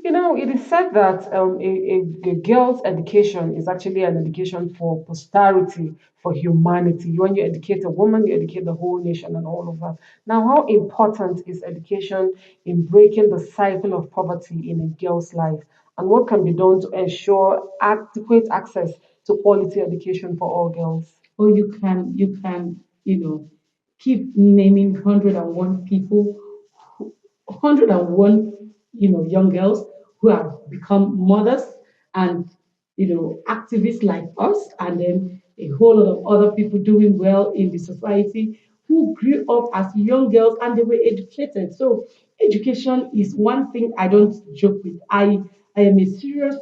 It is said that a girl's education is actually an education for posterity, for humanity. When you educate a woman, you educate the whole nation and all of that. Now, how important is education in breaking the cycle of poverty in a girl's life? And what can be done to ensure adequate access to quality education for all girls? Or you can, keep naming 101 people, 101, young girls who have become mothers and, activists like us, and then a whole lot of other people doing well in the society who grew up as young girls and they were educated. So education is one thing I don't joke with. I am a serious,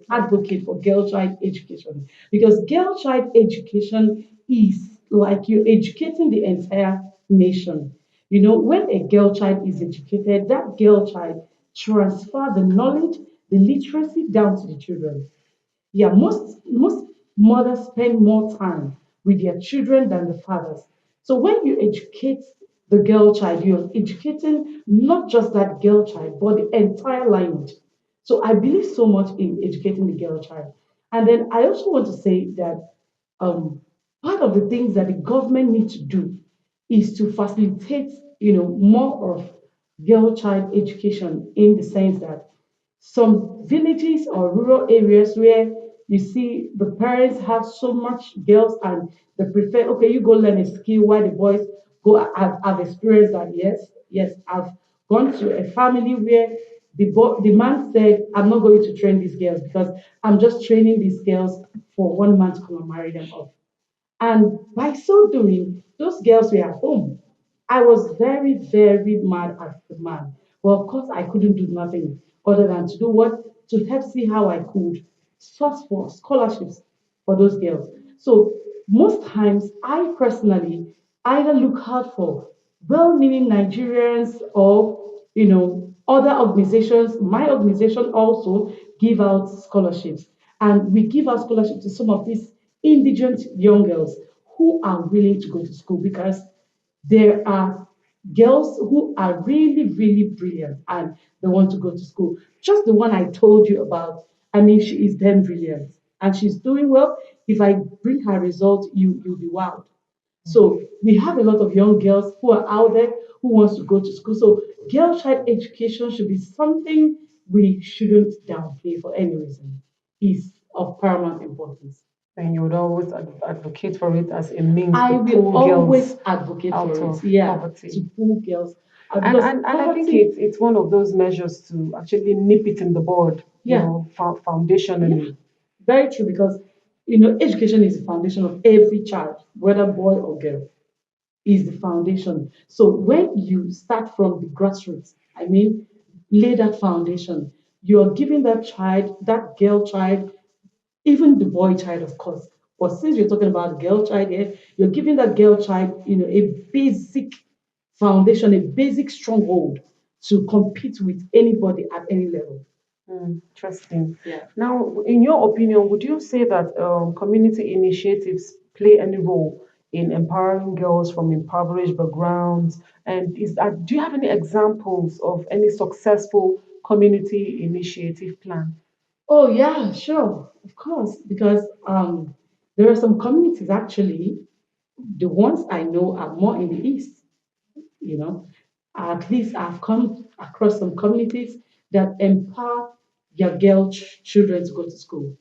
advocate for girl child education, because girl child education is like you're educating the entire nation. When a girl child is educated, that girl child transfer the knowledge, the literacy down to the children. Yeah, most mothers spend more time with their children than the fathers. So when you educate the girl child, you're educating not just that girl child, but the entire lineage. So I believe so much in educating the girl child. And then I also want to say that um, part of the things that the government needs to do is to facilitate, more of girl child education, in the sense that some villages or rural areas where you see the parents have so much girls and they prefer, okay, you go learn a skill while the boys go have experienced that. Yes, I've gone to a family where the man said, I'm not going to train these girls because I'm just training these girls for 1 month to come and marry them off. And by so doing, those girls were at home. I was very, very mad at the man. Well, of course, I couldn't do nothing other than to do what? To help see how I could source for scholarships for those girls. So most times, I personally either look out for well-meaning Nigerians or, other organizations. My organization also give out scholarships, and we give out scholarships to some of these indigent young girls who are willing to go to school, because there are girls who are really, really brilliant and they want to go to school. Just the one I told you about, I mean, she is damn brilliant and she's doing well. If I bring her results, you'll be wowed. So we have a lot of young girls who are out there who wants to go to school. So girl child education should be something we shouldn't downplay for any reason. It's of paramount importance. And you would always advocate for it as a means I to will pull always girls advocate out for it. of Yeah, to poverty. pull girls And, because and and I think poverty. it's one of those measures to actually nip it in the bud, Yeah, yeah, foundationally. very true. Because education is the foundation of every child, whether boy or girl, is the foundation. So when you start from the grassroots, I mean, lay that foundation, you are giving that child, that girl child, even the boy child, of course. But since you're talking about the girl child here, you're giving that girl child, a basic foundation, a basic stronghold to compete with anybody at any level. Interesting. Yeah. Now, in your opinion, would you say that community initiatives play any role in empowering girls from impoverished backgrounds? And do you have any examples of any successful community initiative plan? Oh yeah, sure, of course, because there are some communities actually. The ones I know are more in the east. You know, at least I've come across some communities that empower their girl children to go to school.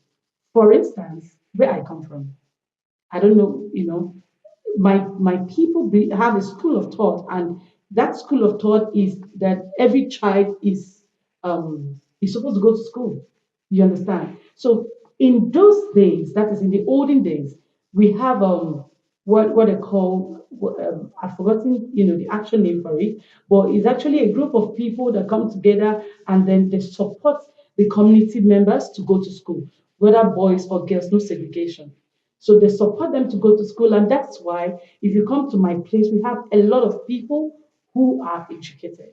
For instance, where I come from, I don't know, my people have a school of thought, and that school of thought is that every child is supposed to go to school. You understand? So in those days, that is in the olden days, we have what they call I've forgotten the actual name for it, but it's actually a group of people that come together and then they support the community members to go to school, whether boys or girls, no segregation. So they support them to go to school. And that's why if you come to my place, we have a lot of people who are educated.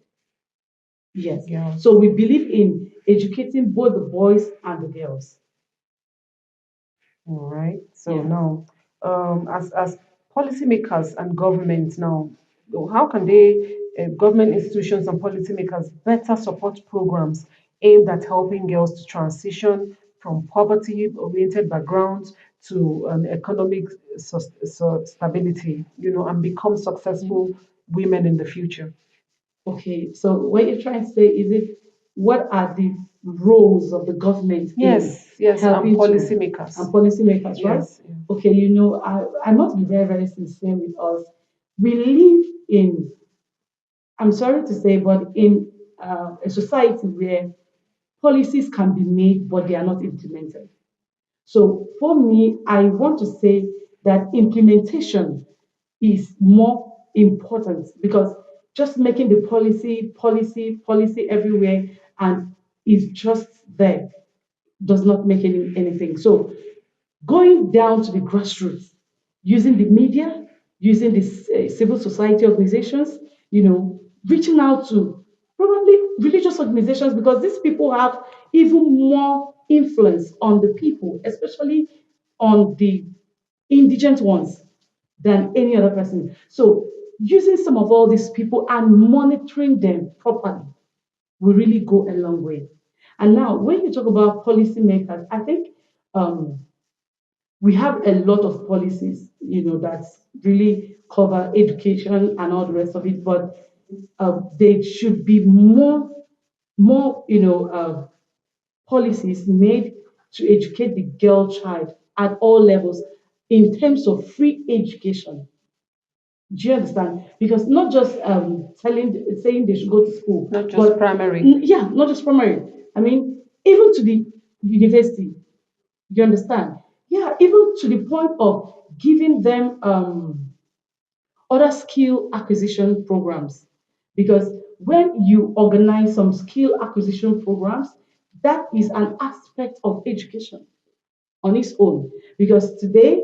Yes. Girls. So we believe in educating both the boys and the girls. All right. So Yeah. now, as policymakers and governments now, how can government institutions and policymakers better support programs aimed at helping girls to transition from poverty-oriented backgrounds to an economic stability, and become successful women in the future. Okay, so what you're trying to say is it what are the roles of the government in Yes, yes, and helping to policymakers. and policymakers, right? Yes, yeah. Okay, I must be very, very sincere with us. We live in, I'm sorry to say, but in a society where policies can be made, but they are not implemented. So for me, I want to say that implementation is more important because just making the policy everywhere and is just there does not make anything. So going down to the grassroots, using the media, using the civil society organizations, reaching out to probably religious organizations because these people have even more influence on the people, especially on the indigent ones than any other person. So using some of all these people and monitoring them properly will really go a long way. And now, when you talk about policymakers, I think um, we have a lot of policies, that really cover education and all the rest of it, but there should be more, policies made to educate the girl child at all levels in terms of free education. Do you understand? Because not just saying they should go to school, Not just but primary. yeah, not just primary. I mean, even to the university. You understand? Yeah, even to the point of giving them other skill acquisition programs. Because when you organize some skill acquisition programs, that is an aspect of education on its own. Because today,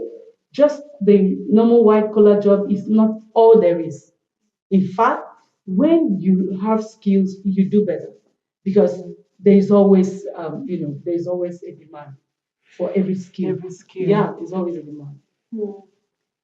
just the normal white collar job is not all there is. In fact, when you have skills, you do better because there's always a demand for every skill. Every skill. Yeah, there's always a demand. Hmm.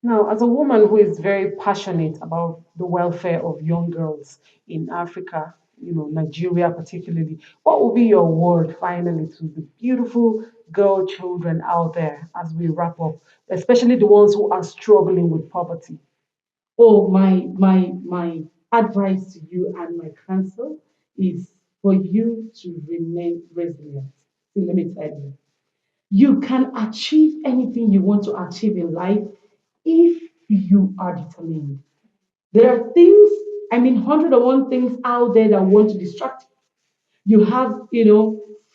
Now, as a woman who is very passionate about the welfare of young girls in Africa, Nigeria particularly, what will be your word finally to the beautiful girl children out there as we wrap up, especially the ones who are struggling with poverty? Oh, my advice to you and my counsel is for you to remain resilient. See, let me tell you, you can achieve anything you want to achieve in life if you are determined. There are things, 101 things out there that want to distract you. You have,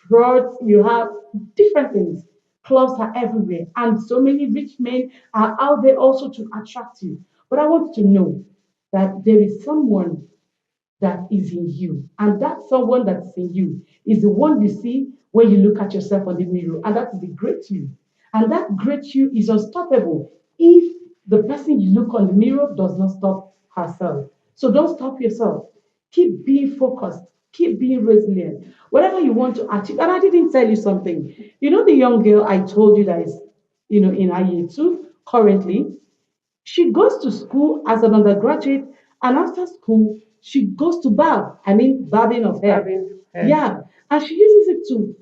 frauds, you have different things. Clubs are everywhere, and so many rich men are out there also to attract you. But I want you to know that there is someone that is in you. And that someone that's in you is the one you see when you look at yourself on the mirror. And that is the great you. And that great you is unstoppable if the person you look on the mirror does not stop herself. So don't stop yourself. Keep being focused. Keep being resilient. Whatever you want to achieve. And I didn't tell you something. You know the young girl I told you that is, in IE2 currently, she goes to school as an undergraduate, and after school, she goes to barbing of hair. Having Yeah, and she uses it to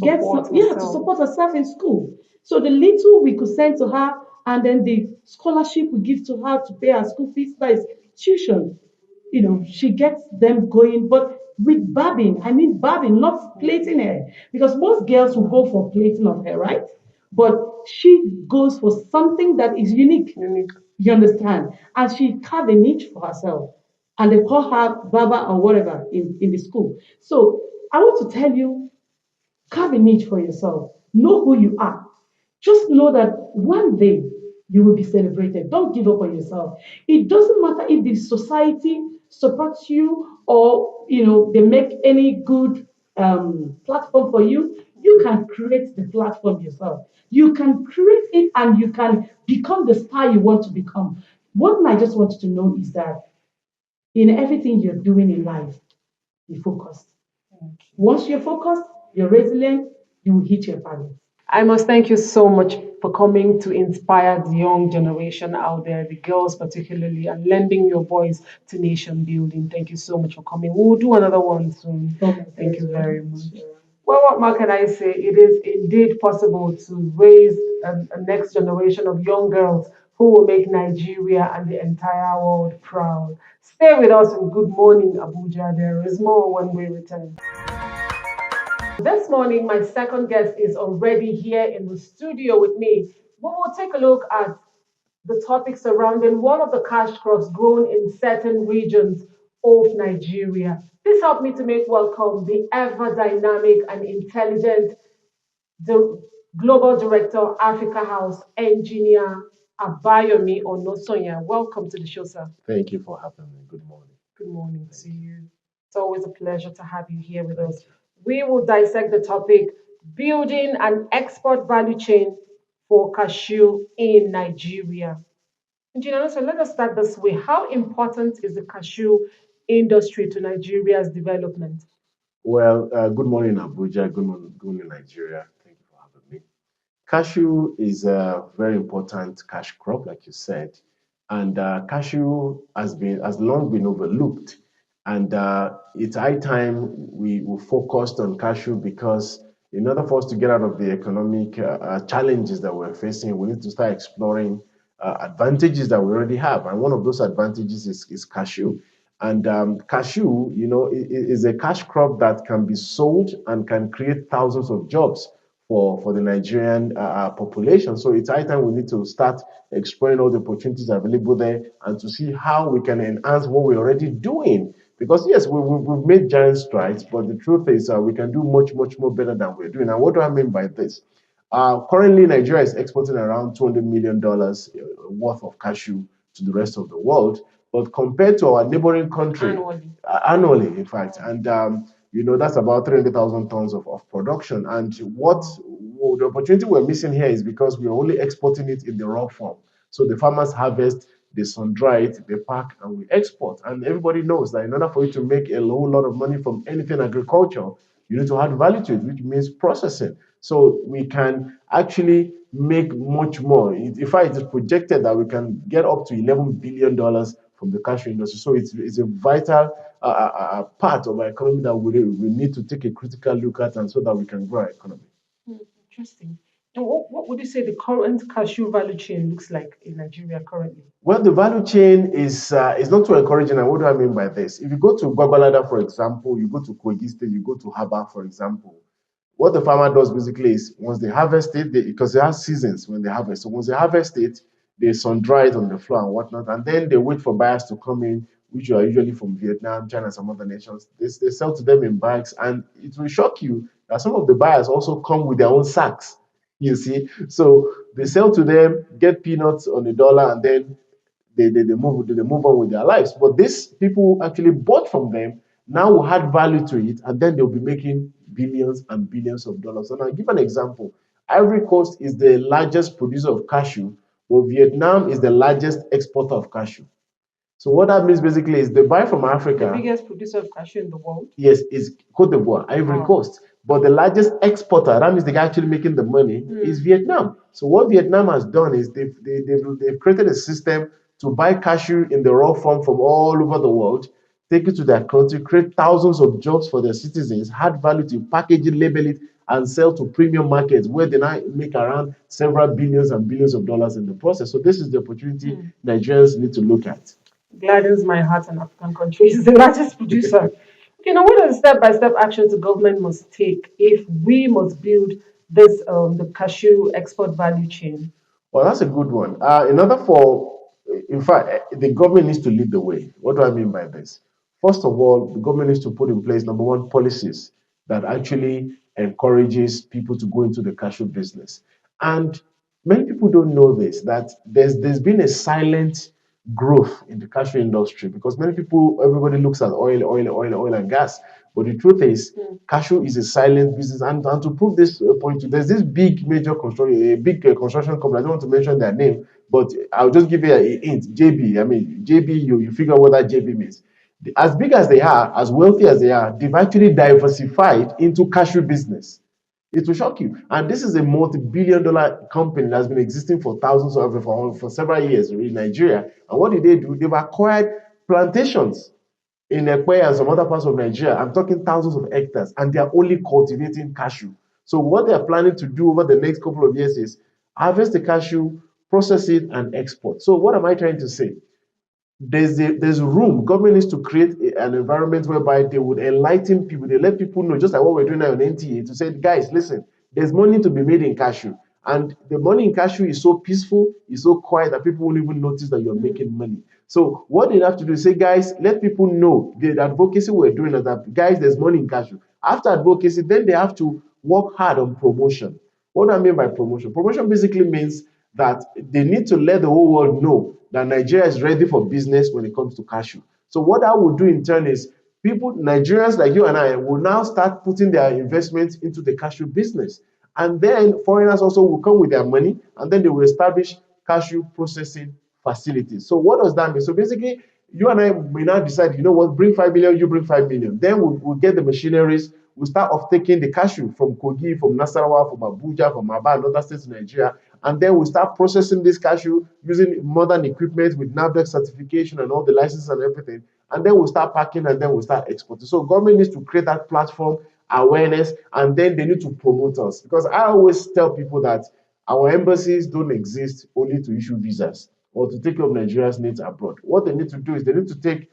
get support some, yeah, to herself. support herself in school. So the little we could send to her, and then the scholarship we give to her to pay her school fees, that is tuition. She gets them going, but with barbing, not plaiting hair, because most girls will go for plaiting of hair, right? But she goes for something that is unique. Unique. You understand? And she carved a niche for herself. And they call her Baba or whatever in the school. So I want to tell you, carve a niche for yourself. Know who you are. Just know that one day you will be celebrated. Don't give up on yourself. It doesn't matter if the society supports you or they make any good platform for you. You can create the platform yourself. You can create it and you can become the star you want to become. What I just want you to know is that in everything you're doing in life, be focused. Okay. Once you're focused, you're resilient, you will hit your target. I must thank you so much for coming to inspire the young generation out there, the girls particularly, and lending your voice to nation building. Thank you so much for coming. We'll do another one soon. Oh, my Thank you pleasure. very much. Well, what more can I say? It is indeed possible to raise a next generation of young girls who will make Nigeria and the entire world proud. Stay with us in Good Morning Abuja. There is more when we return. This morning, my second guest is already here in the studio with me. We will take a look at the topic surrounding one of the cash crops grown in certain regions of Nigeria. This helped me to make welcome the ever dynamic and intelligent the Global Director, Africa House, Engineer Abayomi Onosonya. Welcome to the show, sir. Thank you for having me. Good morning. Good morning to you. It's always a pleasure to have you here with Thank us. you. We will dissect the topic building an export value chain for cashew in Nigeria. Engineer, so let us start this way. How important is the cashew industry to Nigeria's development? Well, good morning, Abuja. Good morning, Nigeria. Thank you for having me. Cashew is a very important cash crop, like you said, and cashew has long been overlooked. And it's high time we focused on cashew because in order for us to get out of the economic challenges that we're facing, we need to start exploring advantages that we already have. And one of those advantages is cashew. And cashew, is a cash crop that can be sold and can create thousands of jobs for the Nigerian population. So it's high time we need to start exploring all the opportunities available there and to see how we can enhance what we're already doing. Because yes, we've made giant strides, but the truth is we can do much, much more better than we're doing. And what do I mean by this? Currently, Nigeria is exporting around $200 million worth of cashew to the rest of the world. But compared to our neighboring country, Annually. annually, in fact, and that's about 300,000 tons of production. And the opportunity we're missing here is because we're only exporting it in the raw form. So the farmers harvest, they sun dry it, they pack, and we export. And everybody knows that in order for you to make a whole lot of money from anything agriculture, you need to add value to it, which means processing. So we can actually make much more. In fact, it is projected that we can get up to $11 billion from the cashew industry. So it's a vital part of our economy that we need to take a critical look at, and so that we can grow our economy. Hmm, interesting. And what would you say the current cashew value chain looks like in Nigeria currently? Well, the value chain is not too encouraging. And what do I mean by this? If you go to Babalada, for example, you go to Kogi State, you go to Haba, for example, what the farmer does basically is once they harvest it, because they have seasons when they harvest. So once they harvest it, they sun dry it on the floor and whatnot, and then they wait for buyers to come in, which are usually from Vietnam, China, and some other nations. They sell to them in bags, and it will shock you that some of the buyers also come with their own sacks. You see, so they sell to them, get peanuts on the dollar, and then they move on with their lives. But these people who actually bought from them now will add value to it, and then they'll be making billions and billions of dollars. And I'll give an example. Ivory Coast is the largest producer of cashew, but Vietnam is the largest exporter of cashew. So what that means basically is they buy from The Africa. biggest producer of cashew in the world. Yes, is Cote d'Ivoire, Ivory Wow. Coast. But the largest exporter, that means the guy actually making the money, is Vietnam. So what Vietnam has done is they've created a system to buy cashew in the raw form from all over the world, take it to their country, create thousands of jobs for their citizens, add value to package it, label it, and sell to premium markets where they now make around several billions and billions of dollars in the process. So this is the opportunity Nigerians need to look at. Gladdens my heart and African countries is the largest producer. Okay, now what are the step-by-step actions the government must take if we must build this the cashew export value chain? Well, that's a good one. In order for, in fact, the government needs to lead the way. What do I mean by this? First of all, the government needs to put in place, number one, policies that actually encourages people to go into the cashew business. And many people don't know this, that there's been a silent growth in the cashew industry because many people, everybody looks at oil and gas. But the truth is, cashew is a silent business. And to prove this point, there's this big major construction, a big construction company. I don't want to mention their name, but I'll just give you a hint. JB, I mean, JB, you figure out what that JB means. As big as they are, as wealthy as they are, they've actually diversified into cashew business. It will shock you. And this is a multi-billion-dollar company that's been existing for thousands of for several years in Nigeria. And what did they do? They've acquired plantations in Ekpe and some other parts of Nigeria. I'm talking thousands of hectares, and they are only cultivating cashew. So what they are planning to do over the next couple of years is harvest the cashew, process it, and export. So what am I trying to say? There's room. Government needs to create an environment whereby they would enlighten people. They let people know, just like what we're doing now on NTA, to say, guys, listen, there's money to be made in cashew, and the money in cashew is so peaceful, is so quiet that people won't even notice that you're making money. So what they have to do is say, guys, let people know the advocacy we're doing is that, guys, there's money in cashew. After advocacy, then they have to work hard on promotion. What do I mean by promotion? Promotion basically means that they need to let the whole world know that Nigeria is ready for business when it comes to cashew. So what that will do in turn is people, Nigerians like you and I, will now start putting their investments into the cashew business. And then foreigners also will come with their money, and then they will establish cashew processing facilities. So what does that mean? So basically, you and I may now decide, you know what, bring 5 million, you bring 5 million. Then we'll get the machineries. We'll start off taking the cashew from Kogi, from Nasarawa, from Abuja, from Aba, and other states in Nigeria. And then we'll start processing this cashew using modern equipment with NAFDAC certification and all the licenses and everything. And then we'll start packing, and then we'll start exporting. So government needs to create that platform, awareness, and then they need to promote us. Because I always tell people that our embassies don't exist only to issue visas or to take care of Nigeria's needs abroad. What they need to do is they need to take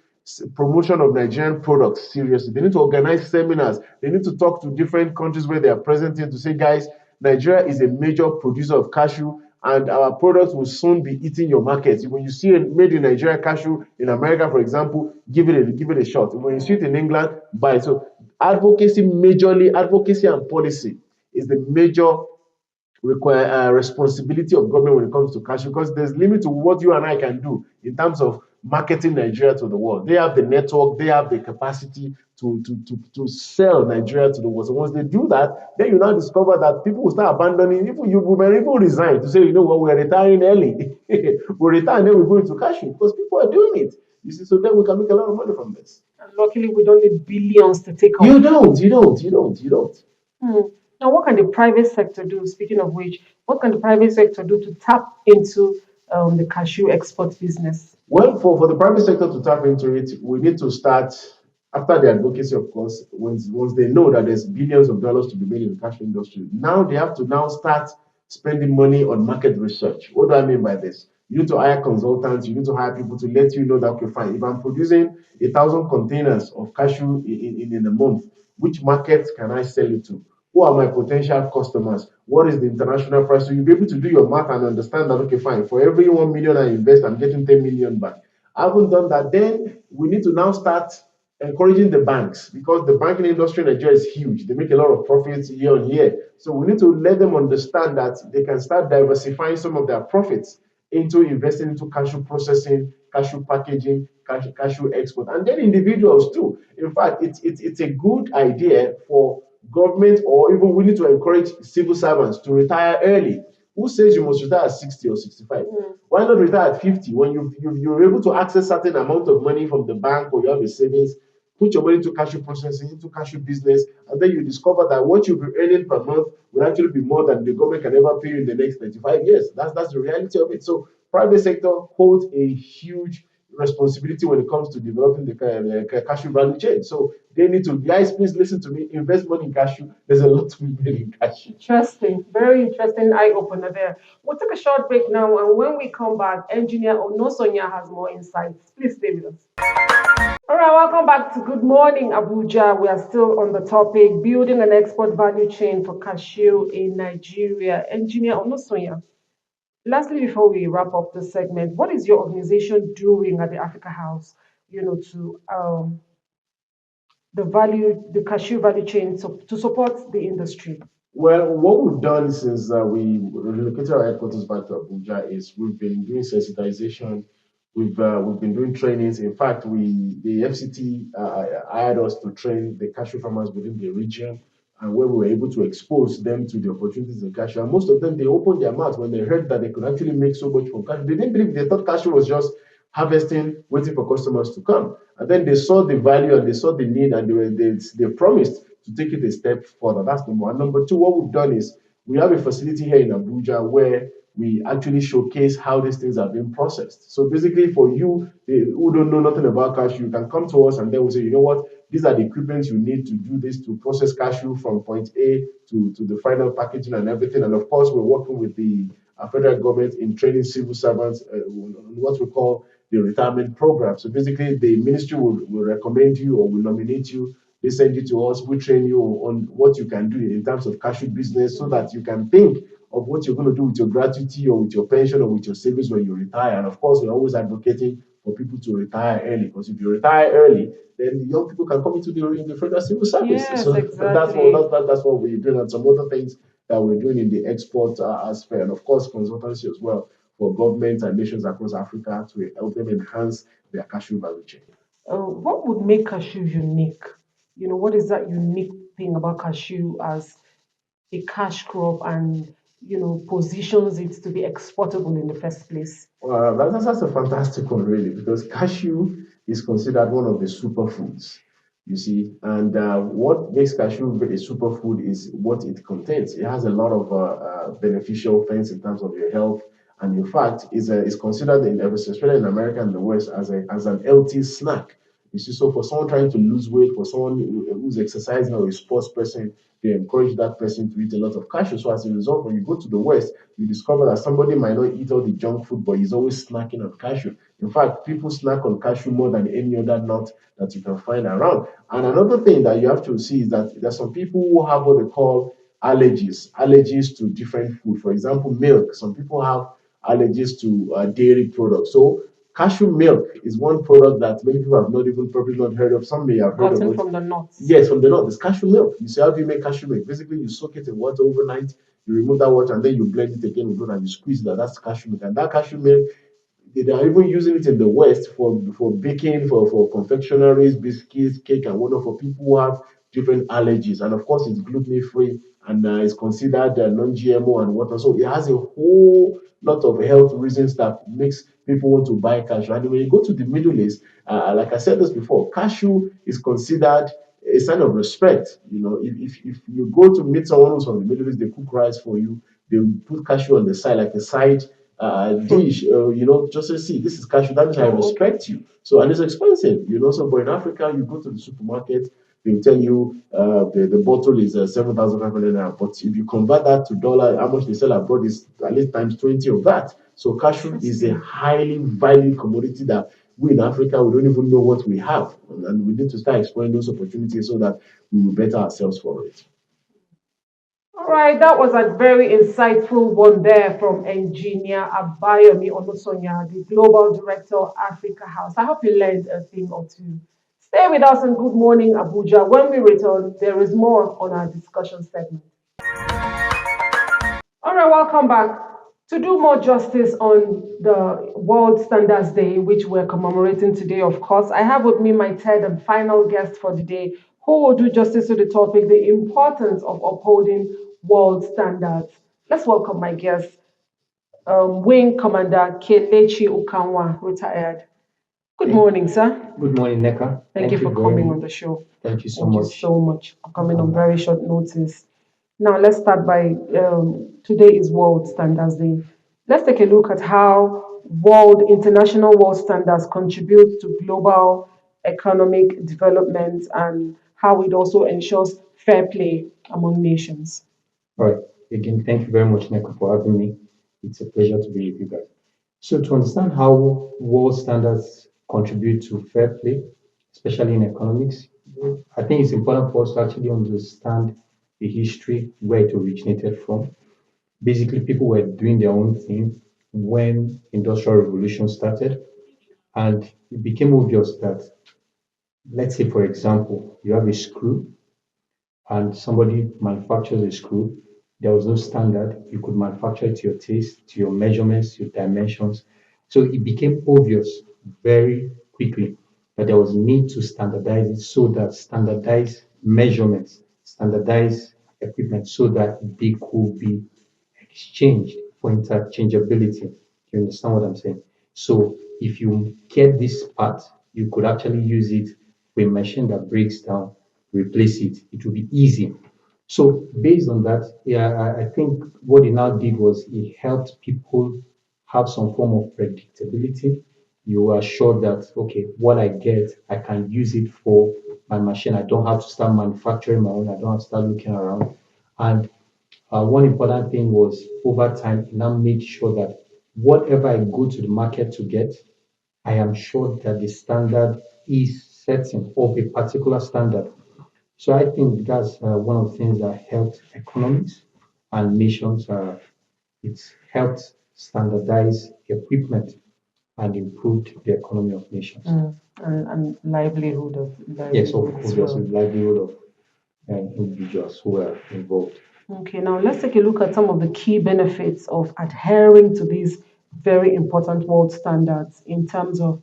promotion of Nigerian products seriously. They need to organize seminars. They need to talk to different countries where they are present in to say, guys, Nigeria is a major producer of cashew, and our products will soon be eating your market. When you see a made in Nigeria cashew in America, for example, give it a shot. When you see it in England, buy it. So advocacy, majorly advocacy and policy is the major require responsibility of government when it comes to cash, because there's limit to what you and I can do in terms of marketing Nigeria to the world. They have the network, they have the capacity to sell Nigeria to the world. So once they do that, then you now discover that people will start abandoning. Even you will even resign to say, you know what, we're retiring early. We retire and then we go into cash because people are doing it. You see, so then we can make a lot of money from this. And luckily, we don't need billions to take You off. don't, you don't, you don't, you don't. Hmm. Now, what can the private sector do? Speaking of which, what can the private sector do to tap into the cashew export business? Well, for the private sector to tap into it, we need to start after the advocacy, of course, once they know that there's billions of dollars to be made in the cashew industry. Now they have to now start spending money on market research. What do I mean by this? You need to hire consultants, you need to hire people to let you know that, okay, fine, if I'm producing 1,000 containers of cashew in a month, which markets can I sell it to? Who are my potential customers? What is the international price? So you'll be able to do your math and understand that, okay, fine, for every 1 million I invest, I'm getting 10 million back. I haven't done that. Then we need to now start encouraging the banks, because the banking industry in Nigeria is huge. They make a lot of profits year on year. So we need to let them understand that they can start diversifying some of their profits into investing into cashew processing, cashew packaging, cashew export, and then individuals too. In fact, it's a good idea for government, or even we need to encourage civil servants to retire early. Who says you must retire at 60 or 65? Why not retire at 50 when you're able to access certain amount of money from the bank, or you have a savings, put your money into cashew processing, into cashew business, and then you discover that what you'll be earning per month will actually be more than the government can ever pay you in the next 25 years. That's the reality of it. So private sector holds a huge responsibility when it comes to developing the cashew value chain. So they need to, guys, please listen to me, invest money in cashew. There's a lot to be made in cashew. Interesting, very interesting eye opener there. We'll take a short break now, and when we come back, engineer Onosonya has more insights. Please stay with us. All right, welcome back to Good Morning Abuja. We are still on the topic building an export value chain for cashew in Nigeria. Engineer Onosonya, lastly, before we wrap up this segment, what is your organization doing at the Africa House, to the cashew value chain, to support the industry? Well, what we've done since we relocated our headquarters back to Abuja is we've been doing sensitization. We've been doing trainings. In fact, the FCT hired us to train the cashew farmers within the region, and where we were able to expose them to the opportunities in cashew. And most of them, they opened their mouths when they heard that they could actually make so much from cashew. They didn't believe. They thought cashew was just harvesting, waiting for customers to come. And then they saw the value and they saw the need, and they promised to take it a step further. That's number one. Number two, what we've done is we have a facility here in Abuja where we actually showcase how these things are being processed. So basically, for you who don't know nothing about cashew, you can come to us and then we'll say, you know what, these are the equipment you need to do this to process cashew from point A to the final packaging and everything. And of course, we're working with the federal government in training civil servants on what we call the retirement program. So basically, the ministry will recommend you or will nominate you. They send you to us. We train you on what you can do in terms of cashew business so that you can think of what you're going to do with your gratuity or with your pension or with your savings when you retire. And of course, we're always advocating for people to retire early because if you retire early, then the young people can come into the federal civil service. Yes, So exactly. that's what we're doing, and some other things that we're doing in the export aspect, and of course consultancy as well for governments and nations across Africa to help them enhance their cashew value chain. What would make cashew unique? What is that unique thing about cashew as a cash crop and, positions it to be exportable in the first place? That's a fantastic one, really, because cashew is considered one of the superfoods, you see. And what makes cashew a superfood is what it contains. It has a lot of beneficial things in terms of your health. And in fact, is considered especially in America and the West, as an healthy snack. You see, so for someone trying to lose weight, for someone who's exercising or a sports person, they encourage that person to eat a lot of cashew. So as a result, when you go to the West, you discover that somebody might not eat all the junk food, but he's always snacking on cashew. In fact, people snack on cashew more than any other nut that you can find around. And another thing that you have to see is that there's some people who have what they call allergies to different food. For example, milk. Some people have allergies to dairy products. So cashew milk is one product that many people have not even probably not heard of. Some may have heard of Gotten it. from the nuts. Yes, from the north. It's cashew milk. You see how do you make cashew milk? Basically, you soak it in water overnight, you remove that water, and then you blend it again with water and you squeeze that. That's cashew milk. And that cashew milk they are even using it in the West for baking, for confectionaries, biscuits, cake, and whatnot for people who have different allergies. And of course, it's gluten free and is considered non-GMO and whatnot. So it has a whole lot of health reasons that makes people want to buy cashew. And when you go to the Middle East, like I said this before, cashew is considered a sign of respect. You know, if you go to meet someone who's from the Middle East, they cook rice for you. They will put cashew on the side like a side dish, just to see this is cashew. That means I Oh, okay. respect you. So, and it's expensive, So, but in Africa, you go to the supermarket, they'll tell you the bottle is 7,500 naira. But if you convert that to dollar, how much they sell abroad is at least times 20 of that. So, cashew is a Interesting. highly valued commodity that we in Africa, we don't even know what we have. And we need to start exploring those opportunities so that we will better ourselves for it. All right, that was a very insightful one there from Engineer Abayomi Onosonya, the Global Director of Africa House. I hope you learned a thing or two. Stay with us and good morning, Abuja. When we return, there is more on our discussion segment. All right, welcome back. To do more justice on the World Standards Day, which we're commemorating today, of course, I have with me my third and final guest for the day, who will do justice to the topic, the importance of upholding world standards. Let's welcome my guest, Wing Commander Kelechi Ukanwa, retired. Good Thank, morning, sir. good morning, Neka. Thank you Thank you for very coming much. on the show. Thank you so Thank you much. so much for coming on very short notice. Now, let's start by today is World Standards Day. Let's take a look at how international world standards contribute to global economic development and how it also ensures fair play among nations. All right. Again, thank you very much, Neka, for having me. It's a pleasure to be with you guys. So, to understand how world standards contribute to fair play, especially in economics, I think it's important for us to actually understand the history where it originated from. Basically, people were doing their own thing when industrial revolution started, and it became obvious that, let's say, for example, you have a screw and somebody manufactures a screw, there was no standard. You could manufacture it to your taste, to your measurements, your dimensions. So it became obvious very quickly that there was need to standardize it so that standardized measurements, standardized equipment, so that they could be exchanged for interchangeability. You understand what I'm saying? So if you get this part, you could actually use it for a machine that breaks down replace it. It will be easy. So based on that, yeah, I think what he now did was he helped people have some form of predictability. You are sure that okay, what I get, I can use it for my machine. I don't have to start manufacturing my own. I don't have to start looking around. And one important thing was over time, he now made sure that whatever I go to the market to get, I am sure that the standard is setting of a particular standard. So I think that's one of the things that helped economies and nations. It's helped standardize equipment and improved the economy of nations. And livelihood of Yes, of livelihood as course, there's a well. livelihood of individuals who are involved. Okay, now let's take a look at some of the key benefits of adhering to these very important world standards in terms of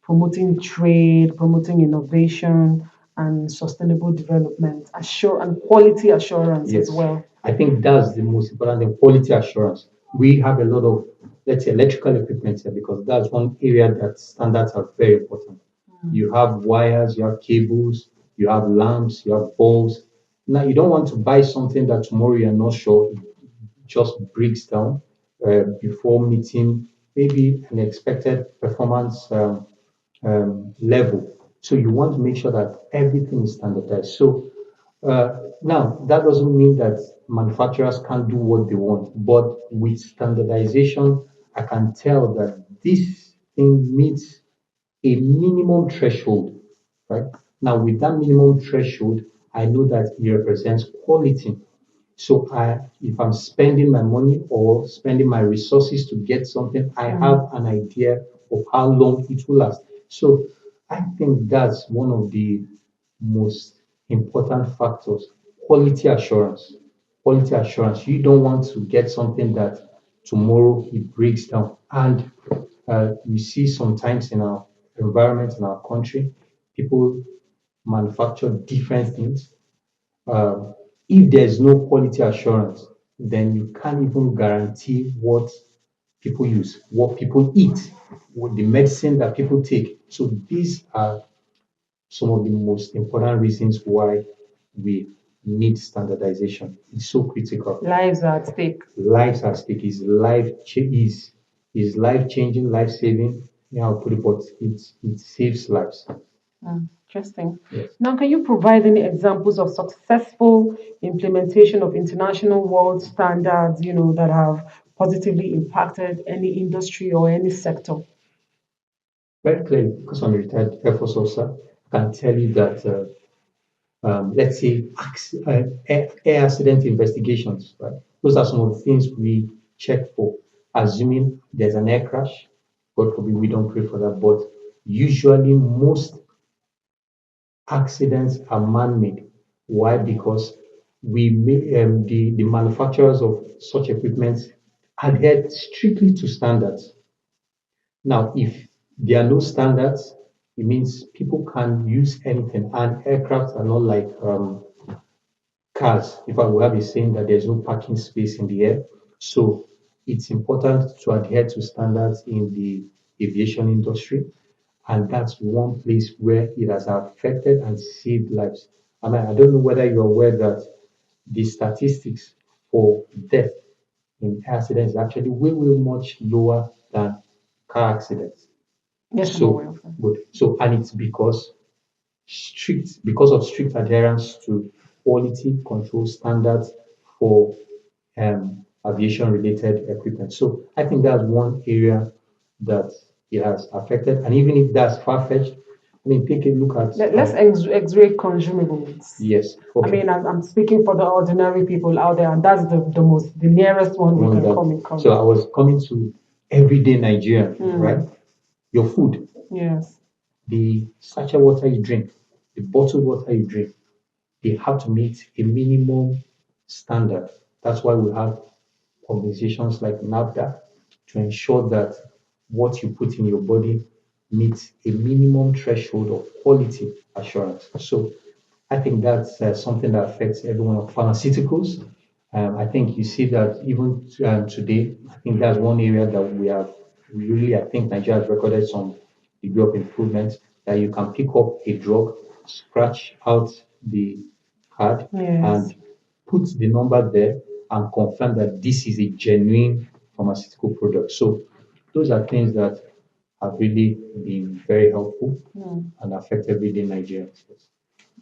promoting trade, promoting innovation, and sustainable development, and quality assurance as Yes, well. I think that's the most important thing, quality assurance. We have a lot of, let's say, electrical equipment here because that's one area that standards are very important. You have wires, you have cables, you have lamps, you have bulbs. Now, you don't want to buy something that tomorrow you're not sure it just breaks down before meeting maybe an expected performance level. So you want to make sure that everything is standardized. So now, that doesn't mean that manufacturers can't do what they want, but with standardization, I can tell that this thing meets a minimum threshold, right? Now, with that minimum threshold, I know that it represents quality. So if I'm spending my money or spending my resources to get something, I have an idea of how long it will last. So I think that's one of the most important factors. Quality assurance. Quality assurance. You don't want to get something that tomorrow it breaks down. And we see sometimes in our environment, in our country, people manufacture different things if there's no quality assurance, then you can't even guarantee what people use, what people eat, what the medicine that people take. So these are some of the most important reasons why we need standardization. It's so critical. Lives are at stake. Lives at stake is life changing, life saving. Yeah, I'll put it, but it saves lives. Interesting. Yes. Now, can you provide any examples of successful implementation of international world standards, that have positively impacted any industry or any sector? Very clearly, because I'm a retired Air Force officer, I can tell you that let's say air accident investigations, right? Those are some of the things we check for, assuming there's an air crash. God forbid we don't pray for that, but usually most accidents are man-made. Why? Because the manufacturers of such equipment adhere strictly to standards. Now, if there are no standards, it means people can use anything, and aircraft are not like cars. If I will have a saying that there's no parking space in the air, so it's important to adhere to standards in the aviation industry, and that's one place where it has affected and saved lives. I mean, I don't know whether you're aware that the statistics for death in accidents is actually way, way much lower than car accidents. Yes, I'm aware So of that. good. So and it's because of strict adherence to quality control standards for aviation related equipment. So I think that's one area that it has affected. And even if that's far fetched, I mean, take a look at Let's X-ray consumables. yes, I okay. mean, I'm speaking for the ordinary people out there, and that's the nearest one we One can that come in so I contact. was coming to everyday Nigeria, right? Your food, Yes. the sachet water you drink, the bottled water you drink, they have to meet a minimum standard. That's why we have organizations like NAFDA to ensure that what you put in your body meets a minimum threshold of quality assurance. So I think that's something that affects everyone of pharmaceuticals. I think you see that even today, I think that's one area that we really, I think Nigeria has recorded some degree of improvement that you can pick up a drug, scratch out the card Yes. and put the number there and confirm that this is a genuine pharmaceutical product. So those are things that have really been very helpful Hmm. and affect everyday Nigerians.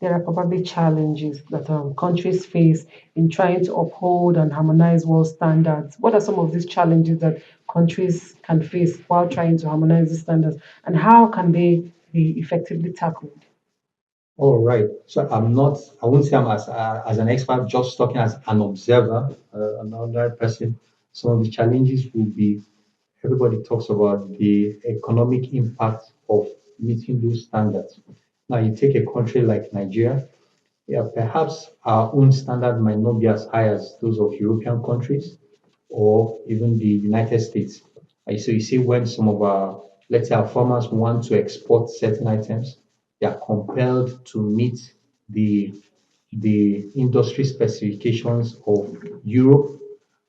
There are probably challenges that countries face in trying to uphold and harmonize world standards. What are some of these challenges that countries can face while trying to harmonize these standards, and how can they be effectively tackled? All right. So I won't say I'm as an expert, just talking as an observer, another person. Some of the challenges will be everybody talks about the economic impact of meeting those standards. Now, you take a country like Nigeria, yeah, perhaps our own standard might not be as high as those of European countries or even the United States. So you see when some of our, let's say our farmers want to export certain items, they are compelled to meet the the industry specifications of Europe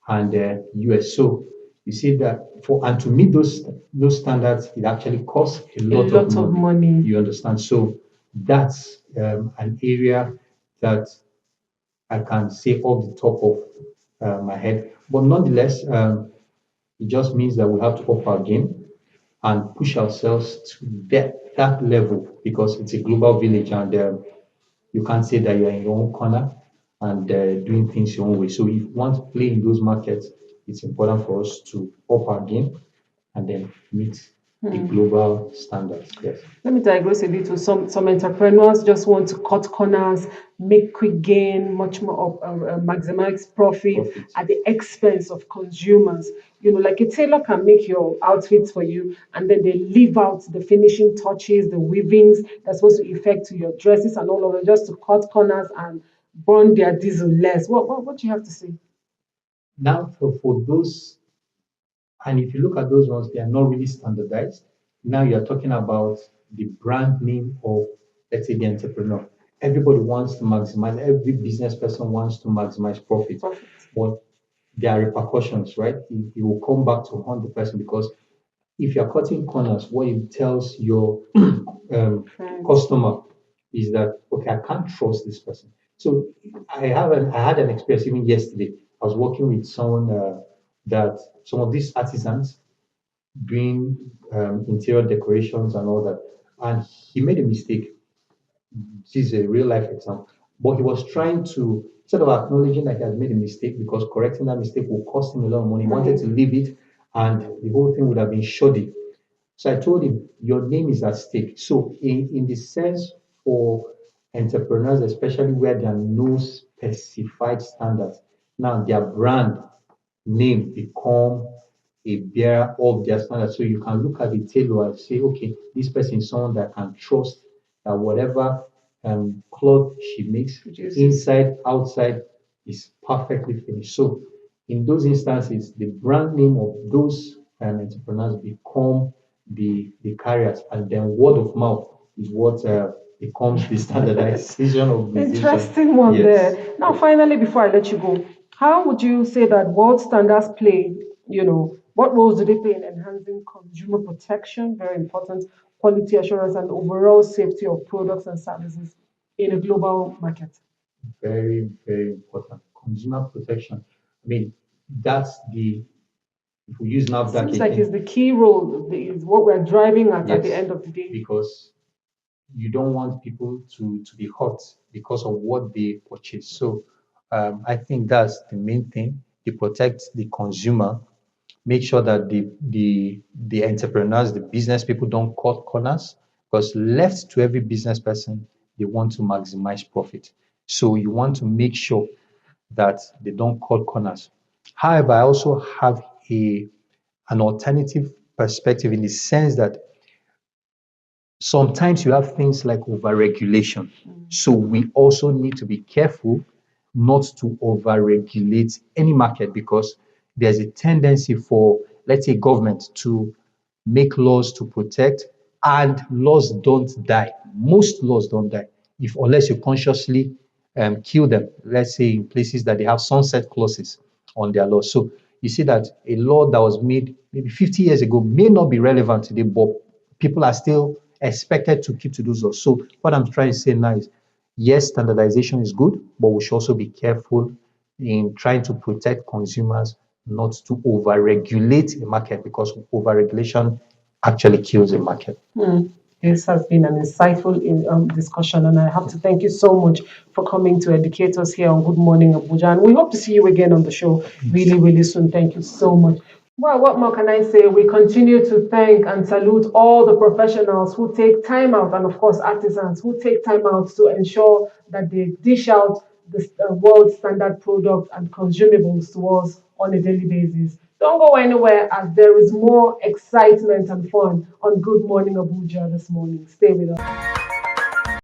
and US. So you see that for and to meet those standards, it actually costs a A lot of lot of money. money. You understand? So that's an area that I can say off the top of my head. But nonetheless, it just means that we have to up our game and push ourselves to that level because it's a global village and you can't say that you're in your own corner and doing things your own way. So if you want to play in those markets, it's important for us to up our game and then meet the global standards. Yes, Let me digress a little. Some entrepreneurs just want to cut corners, make quick gain, much more maximize profit profit. at the expense of consumers. You know, like a tailor can make your outfits for you, and then they leave out the finishing touches, the weavings that's supposed to effect to your dresses and all of it, just to cut corners and burn their diesel less. What do you have to say? Now, for those, and if you look at those ones, they are not really standardized. Now you're talking about the brand name of, let's say, the entrepreneur. Everybody wants to maximize, every business person wants to maximize profit. Profit. But there are repercussions, right? It will come back to haunt the person because if you're cutting corners, what it tells your Friends. customer is that okay, I can't trust this person. So I had an experience even yesterday. I was working with someone that some of these artisans doing interior decorations and all that, and he made a mistake. This is a real life example. But he was trying to, instead of acknowledging that he has made a mistake, because correcting that mistake will cost him a lot of money, he wanted to Money. leave it and the whole thing would have been shoddy. So I told him, your name is at stake. So in the sense for entrepreneurs, especially where there are no specified standards, now their brand name become a bearer of their standards. So you can look at the tailor and say, okay, this person is someone that can trust that whatever cloth she makes, Produces. inside, outside, is perfectly finished. So in those instances, the brand name of those entrepreneurs become the carriers, and then word of mouth is what becomes the standardization organization. Interesting one Yes, there. Now, yes. finally, before I let you go, how would you say that world standards play, what roles do they play in enhancing consumer protection, very important, quality assurance, and overall safety of products and services in a global market? Very, very important. Consumer protection. I mean, that's the, if we use NAFDAC Seems like it's again, the key role, is what we're driving at the yes, end of the day. because you don't want people to be hurt because of what they purchase. So I think that's the main thing. To protect the consumer, make sure that the entrepreneurs, the business people don't cut corners because left to every business person, they want to maximize profit. So you want to make sure that they don't cut corners. However, I also have a an alternative perspective in the sense that sometimes you have things like overregulation. So we also need to be careful not to overregulate any market because there's a tendency for, let's say, government to make laws to protect, and laws don't die. Most laws don't die if unless you consciously kill them. Let's say in places that they have sunset clauses on their laws. So you see that a law that was made maybe 50 years ago may not be relevant today, but people are still expected to keep to those laws. So what I'm trying to say now is Yes, standardization is good, but we should also be careful in trying to protect consumers not to over-regulate the market because over-regulation actually kills the market. This has been an insightful discussion, and I have to thank you so much for coming to educate us here on Good Morning Abuja. And we hope to see you again on the show really, really soon. Thank you so much. Well, what more can I say? We continue to thank and salute all the professionals who take time out, and of course, artisans who take time out to ensure that they dish out the world standard products and consumables to us on a daily basis. Don't go anywhere as there is more excitement and fun on Good Morning Abuja this morning. Stay with us.